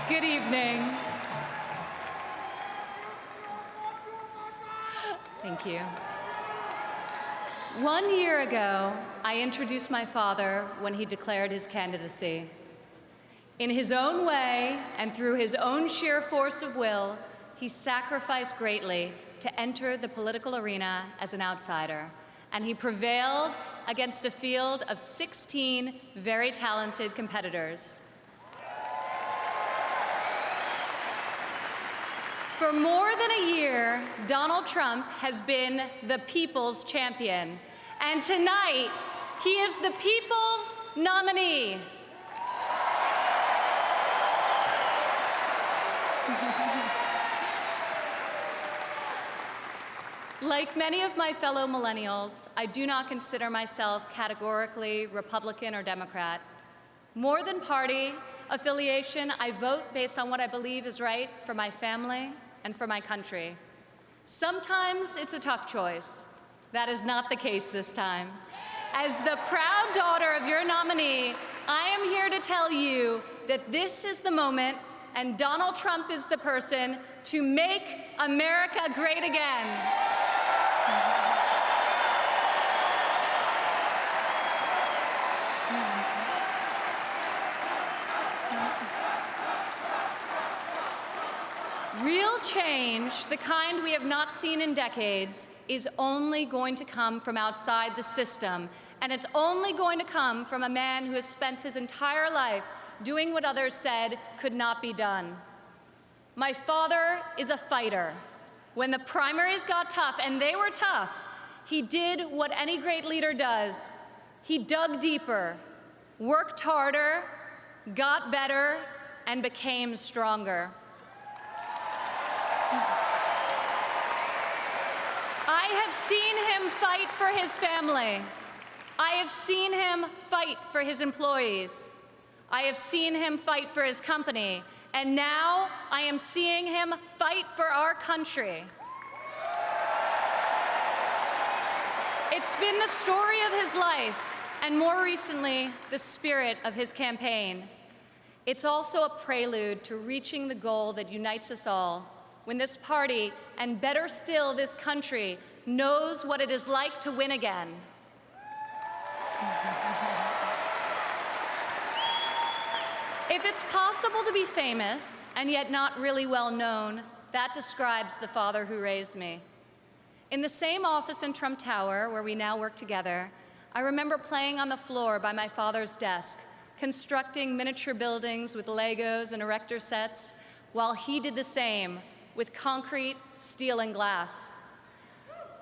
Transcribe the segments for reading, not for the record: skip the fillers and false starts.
Good evening. Thank you. 1 year ago, I introduced my father when he declared his candidacy. In his own way and through his own sheer force of will, he sacrificed greatly to enter the political arena as an outsider, and he prevailed against a field of 16 very talented competitors. For more than a year, Donald Trump has been the people's champion, and tonight, he is the people's nominee. Like many of my fellow millennials, I do not consider myself categorically Republican or Democrat. More than party affiliation, I vote based on what I believe is right for my family and for my country. Sometimes it's a tough choice. That is not the case this time. As the proud daughter of your nominee, I am here to tell you that this is the moment and Donald Trump is the person to make America great again. Real change, the kind we have not seen in decades, is only going to come from outside the system, and it's only going to come from a man who has spent his entire life doing what others said could not be done. My father is a fighter. When the primaries got tough, and they were tough, he did what any great leader does. He dug deeper, worked harder, got better, and became stronger. I have seen him fight for his family. I have seen him fight for his employees. I have seen him fight for his company. And now I am seeing him fight for our country. It's been the story of his life, and more recently, the spirit of his campaign. It's also a prelude to reaching the goal that unites us all, when this party, and better still, this country, knows what it is like to win again. If it's possible to be famous and yet not really well known, that describes the father who raised me. In the same office in Trump Tower, where we now work together, I remember playing on the floor by my father's desk, constructing miniature buildings with Legos and erector sets, while he did the same with concrete, steel, and glass.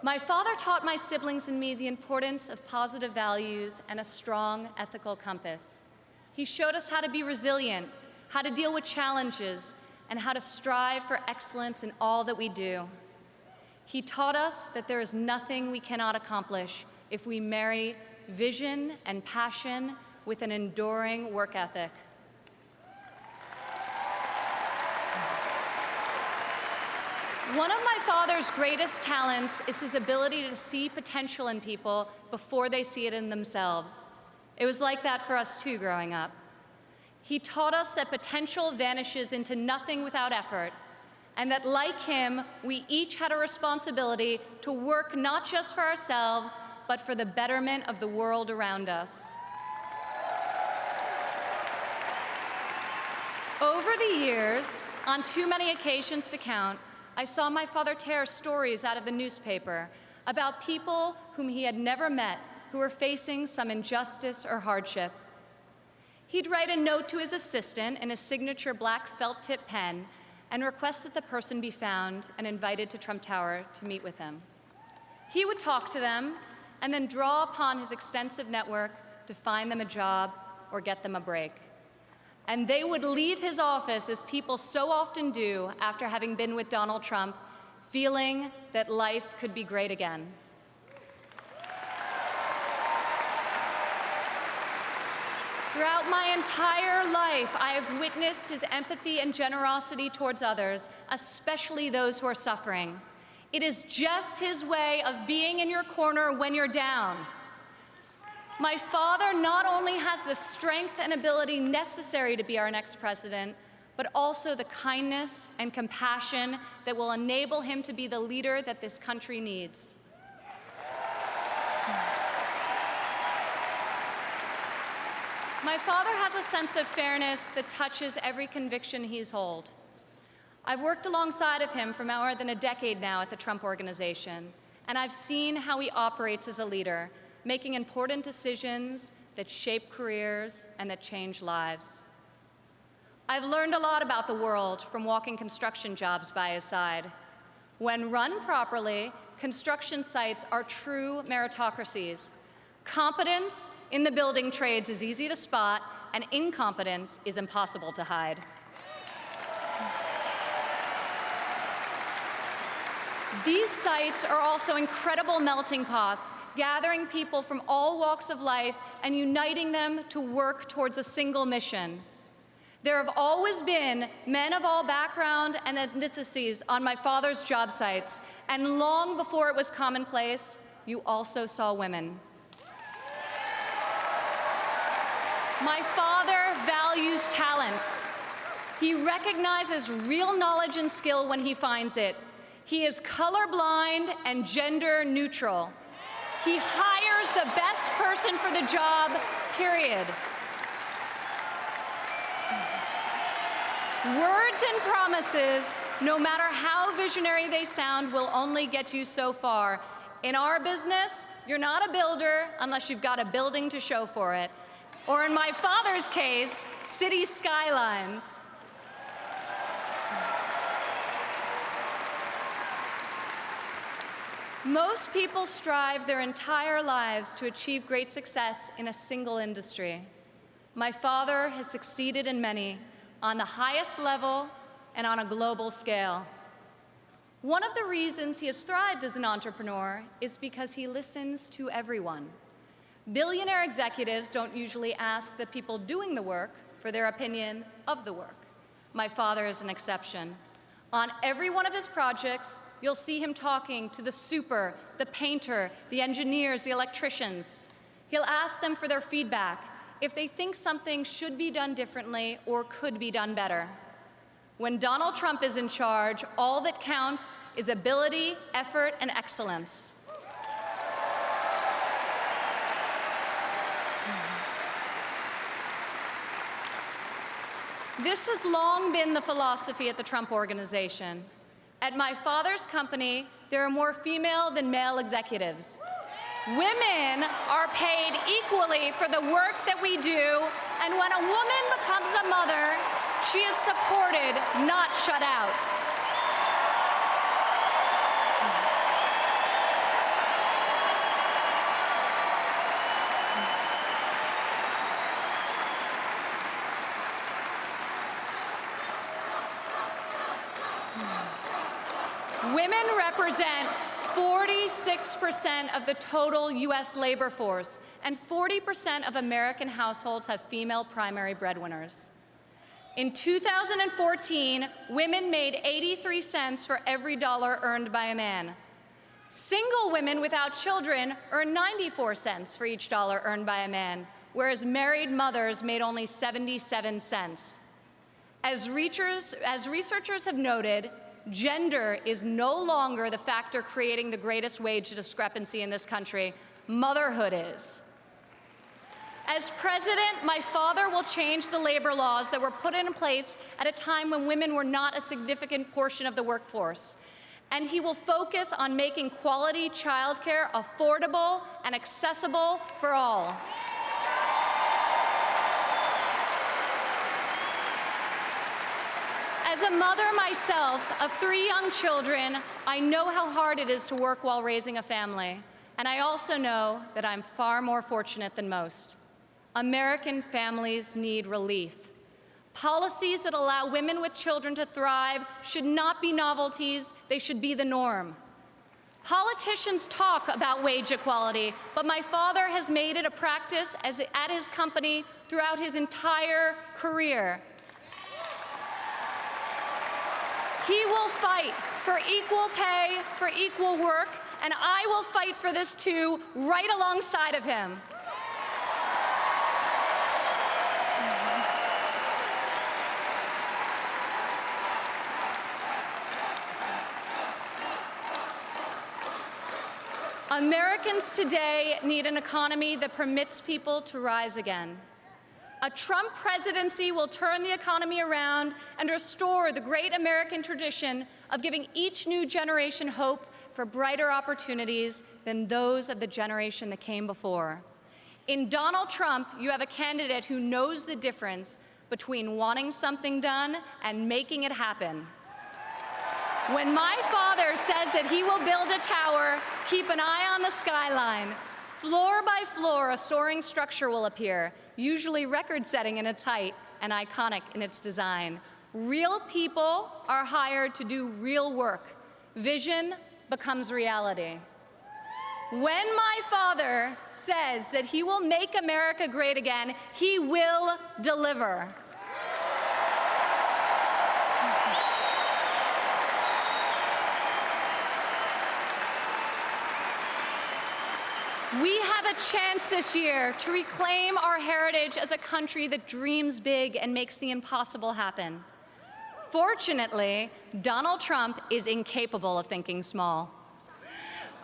My father taught my siblings and me the importance of positive values and a strong ethical compass. He showed us how to be resilient, how to deal with challenges, and how to strive for excellence in all that we do. He taught us that there is nothing we cannot accomplish if we marry vision and passion with an enduring work ethic. One of my father's greatest talents is his ability to see potential in people before they see it in themselves. It was like that for us too growing up. He taught us that potential vanishes into nothing without effort, and that like him, we each had a responsibility to work not just for ourselves, but for the betterment of the world around us. Over the years, on too many occasions to count, I saw my father tear stories out of the newspaper about people whom he had never met who were facing some injustice or hardship. He'd write a note to his assistant in a signature black felt-tip pen and request that the person be found and invited to Trump Tower to meet with him. He would talk to them and then draw upon his extensive network to find them a job or get them a break. And they would leave his office, as people so often do after having been with Donald Trump, feeling that life could be great again. Throughout my entire life, I have witnessed his empathy and generosity towards others, especially those who are suffering. It is just his way of being in your corner when you're down. My father not only has the strength and ability necessary to be our next president, but also the kindness and compassion that will enable him to be the leader that this country needs. My father has a sense of fairness that touches every conviction he's held. I've worked alongside of him for more than a decade now at the Trump Organization, and I've seen how he operates as a leader, making important decisions that shape careers and that change lives. I've learned a lot about the world from walking construction jobs by his side. When run properly, construction sites are true meritocracies. Competence in the building trades is easy to spot, and incompetence is impossible to hide. These sites are also incredible melting pots, gathering people from all walks of life and uniting them to work towards a single mission. There have always been men of all background and ethnicities on my father's job sites, and long before it was commonplace, you also saw women. My father values talent. He recognizes real knowledge and skill when he finds it. He is colorblind and gender neutral. He hires the best person for the job, period. Words and promises, no matter how visionary they sound, will only get you so far. In our business, you're not a builder unless you've got a building to show for it. Or in my father's case, city skylines. Most people strive their entire lives to achieve great success in a single industry. My father has succeeded in many, on the highest level and on a global scale. One of the reasons he has thrived as an entrepreneur is because he listens to everyone. Billionaire executives don't usually ask the people doing the work for their opinion of the work. My father is an exception. On every one of his projects, you'll see him talking to the super, the painter, the engineers, the electricians. He'll ask them for their feedback, if they think something should be done differently or could be done better. When Donald Trump is in charge, all that counts is ability, effort, and excellence. This has long been the philosophy at the Trump Organization. At my father's company, there are more female than male executives. Women are paid equally for the work that we do, and when a woman becomes a mother, she is supported, not shut out. Women represent 46% of the total U.S. labor force, and 40% of American households have female primary breadwinners. In 2014, women made 83 cents for every dollar earned by a man. Single women without children earn 94 cents for each dollar earned by a man, whereas married mothers made only 77 cents. As researchers have noted, gender is no longer the factor creating the greatest wage discrepancy in this country. Motherhood is. As president, my father will change the labor laws that were put in place at a time when women were not a significant portion of the workforce. And he will focus on making quality childcare affordable and accessible for all. As a mother myself of 3 young children, I know how hard it is to work while raising a family. And I also know that I'm far more fortunate than most. American families need relief. Policies that allow women with children to thrive should not be novelties, they should be the norm. Politicians talk about wage equality, but my father has made it a practice at his company throughout his entire career. He will fight for equal pay, for equal work, and I will fight for this too, right alongside of him. Americans today need an economy that permits people to rise again. A Trump presidency will turn the economy around and restore the great American tradition of giving each new generation hope for brighter opportunities than those of the generation that came before. In Donald Trump, you have a candidate who knows the difference between wanting something done and making it happen. When my father says that he will build a tower, keep an eye on the skyline. Floor by floor, a soaring structure will appear, usually record-setting in its height and iconic in its design. Real people are hired to do real work. Vision becomes reality. When my father says that he will make America great again, he will deliver. We have a chance this year to reclaim our heritage as a country that dreams big and makes the impossible happen. Fortunately, Donald Trump is incapable of thinking small.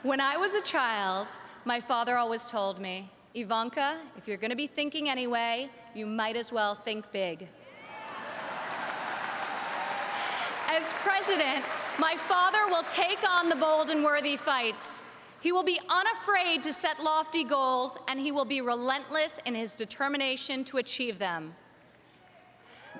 When I was a child, my father always told me, Ivanka, if you're going to be thinking anyway, you might as well think big. As president, my father will take on the bold and worthy fights. He will be unafraid to set lofty goals, and he will be relentless in his determination to achieve them.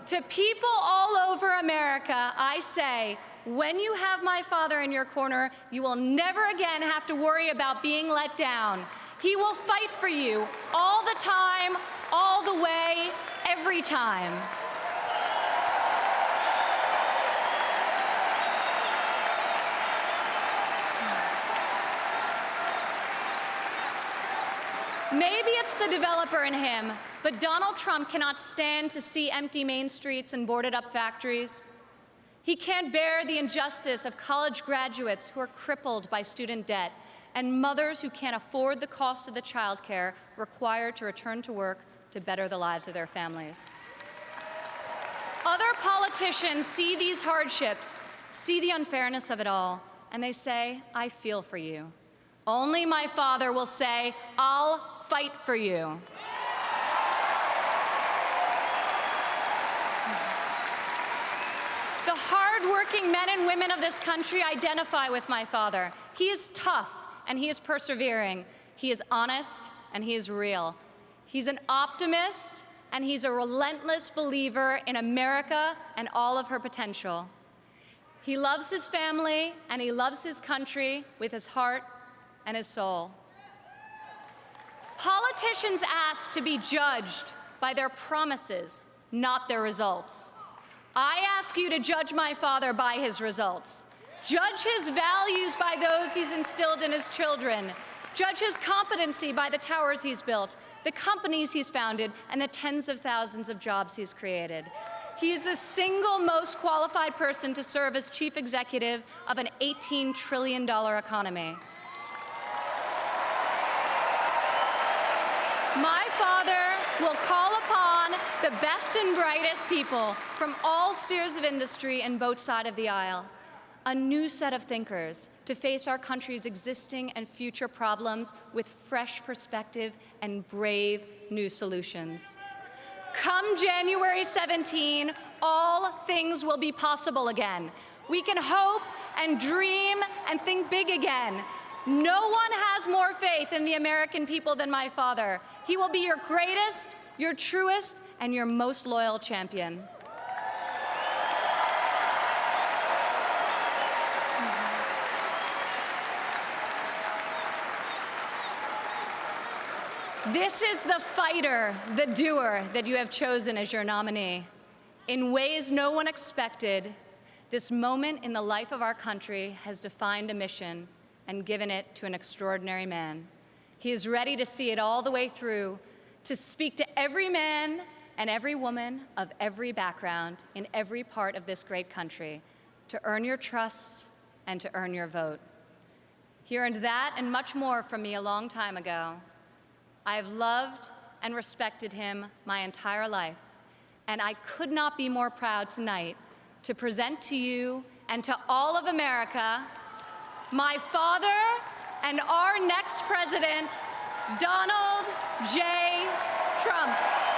To people all over America, I say, when you have my father in your corner, you will never again have to worry about being let down. He will fight for you all the time, all the way, every time. Maybe it's the developer in him, but Donald Trump cannot stand to see empty main streets and boarded-up factories. He can't bear the injustice of college graduates who are crippled by student debt and mothers who can't afford the cost of the childcare required to return to work to better the lives of their families. Other politicians see these hardships, see the unfairness of it all, and they say, I feel for you. Only my father will say, I'll fight for you. The hard-working men and women of this country identify with my father. He is tough and he is persevering. He is honest and he is real. He's an optimist and he's a relentless believer in America and all of her potential. He loves his family and he loves his country with his heart and his soul. Politicians ask to be judged by their promises, not their results. I ask you to judge my father by his results. Judge his values by those he's instilled in his children. Judge his competency by the towers he's built, the companies he's founded, and the tens of thousands of jobs he's created. He is the single most qualified person to serve as chief executive of an $18 trillion economy. My father will call upon the best and brightest people from all spheres of industry and both sides of the aisle, a new set of thinkers to face our country's existing and future problems with fresh perspective and brave new solutions. Come January 17, all things will be possible again. We can hope and dream and think big again. No one has more faith in the American people than my father. He will be your greatest, your truest, and your most loyal champion. This is the fighter, the doer that you have chosen as your nominee. In ways no one expected, this moment in the life of our country has defined a mission and given it to an extraordinary man. He is ready to see it all the way through, to speak to every man and every woman of every background in every part of this great country, to earn your trust and to earn your vote. He earned that and much more from me a long time ago. I have loved and respected him my entire life, and I could not be more proud tonight to present to you and to all of America my father, and our next president, Donald J. Trump.